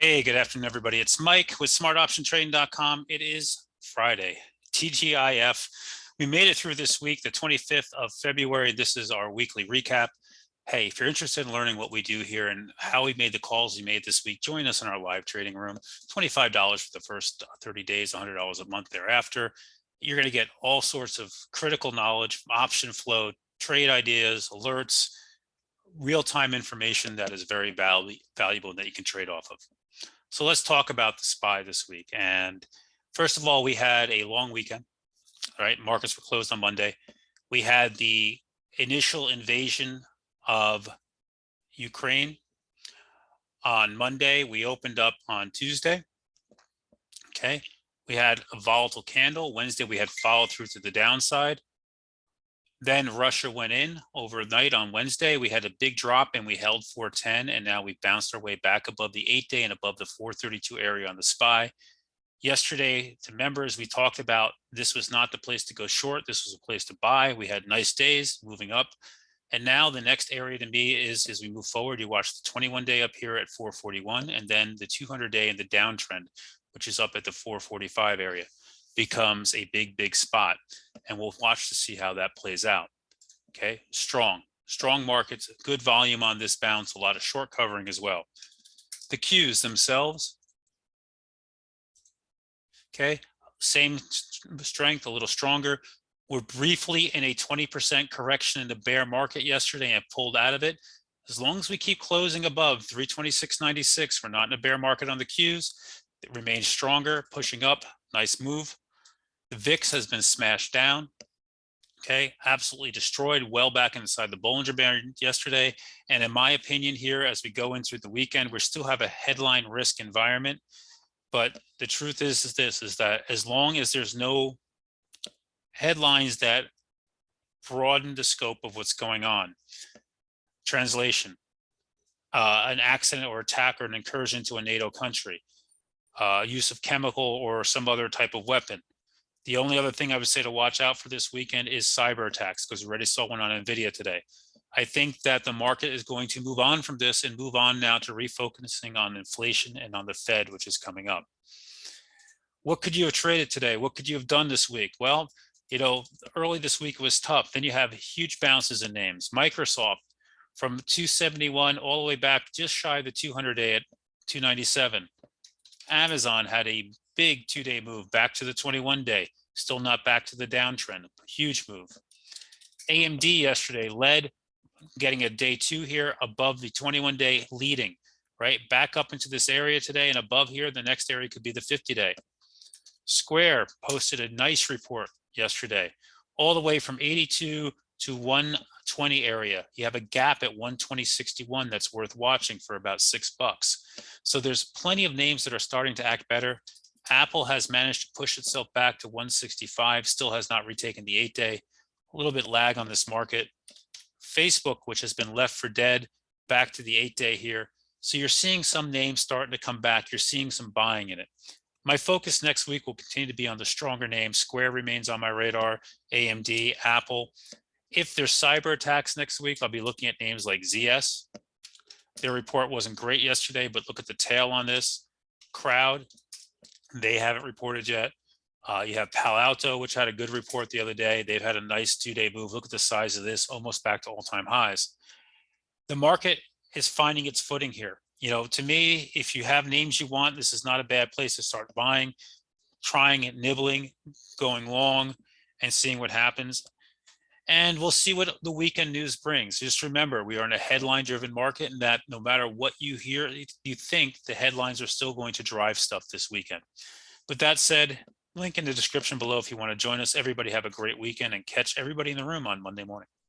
Hey, good afternoon, everybody. It's Mike with smartoptiontrading.com. It is Friday, TGIF. We made it through this week, the 25th of February. This is our weekly recap. Hey, if you're interested in learning what we do here and how we made the calls we made this week, join us in our live trading room. $25 for the first 30 days, $100 a month thereafter. You're going to get all sorts of critical knowledge, option flow, trade ideas, alerts, real-time information that is very valuable that you can trade off of. So let's talk about the SPY this week. And first of all, we had a long weekend, right? Markets were closed on Monday. We had the initial invasion of Ukraine on Monday. We opened up on Tuesday. Okay. We had a volatile candle. Wednesday, we had follow through to the downside. Then Russia went in overnight on Wednesday. We had a big drop and we held 410, and now we bounced our way back above the 8-day and above the 432 area on the SPY. Yesterday, to members, we talked about this was not the place to go short. This was a place to buy. We had nice days moving up. And now the next area to me is, as we move forward, you watch the 21-day up here at 441, and then the 200-day in the downtrend, which is up at the 445 area, becomes a big spot. And we'll watch to see how that plays out. Okay, strong markets, good volume on this bounce, a lot of short covering as well. The Qs themselves, okay, same strength, a little stronger. We're briefly in a 20% correction in the bear market yesterday and pulled out of it. As long as we keep closing above 326.96, we're not in a bear market on the Qs. It remains stronger, pushing up, nice move. The VIX has been smashed down. Okay, absolutely destroyed, well back inside the Bollinger Band yesterday. And in my opinion here, as we go into the weekend, we still have a headline risk environment. But the truth is that as long as there's no headlines that broaden the scope of what's going on, translation, an accident or attack or an incursion to a NATO country, use of chemical or some other type of weapon. The only other thing I would say to watch out for this weekend is cyber attacks, because we already saw one on NVIDIA today. I think that the market is going to move on from this and move on now to refocusing on inflation and on the Fed, which is coming up. What could you have traded today? What could you have done this week? Well, you know, early this week was tough. Then you have huge bounces in names. Microsoft from 271 all the way back just shy of the 200-day at 297. Amazon had a big 2-day move back to the 21-day, still not back to the downtrend, huge move. AMD yesterday led, getting a day 2 here above the 21-day leading, right? Back up into this area today, and above here, the next area could be the 50-day. Square posted a nice report yesterday, all the way from 82 to 120 area. You have a gap at 120.61 that's worth watching for about $6. So there's plenty of names that are starting to act better. Apple has managed to push itself back to 165, still has not retaken the 8-day. A little bit lag on this market. Facebook, which has been left for dead, back to the 8-day here. So you're seeing some names starting to come back. You're seeing some buying in it. My focus next week will continue to be on the stronger names. Square remains on my radar, AMD, Apple. If there's cyber attacks next week, I'll be looking at names like ZS. Their report wasn't great yesterday, but look at the tail on this. Crowd, they haven't reported yet. You have Palo Alto, which had a good report the other day. They've had a nice 2-day move. Look at the size of this, almost back to all-time highs. The market is finding its footing here. You know, to me, if you have names you want, this is not a bad place to start buying, trying it, nibbling, going long, and seeing what happens. And we'll see what the weekend news brings. Just remember, we are in a headline-driven market, and that no matter what you hear, you think the headlines are still going to drive stuff this weekend. With that said, link in the description below if you want to join us. Everybody have a great weekend, and catch everybody in the room on Monday morning.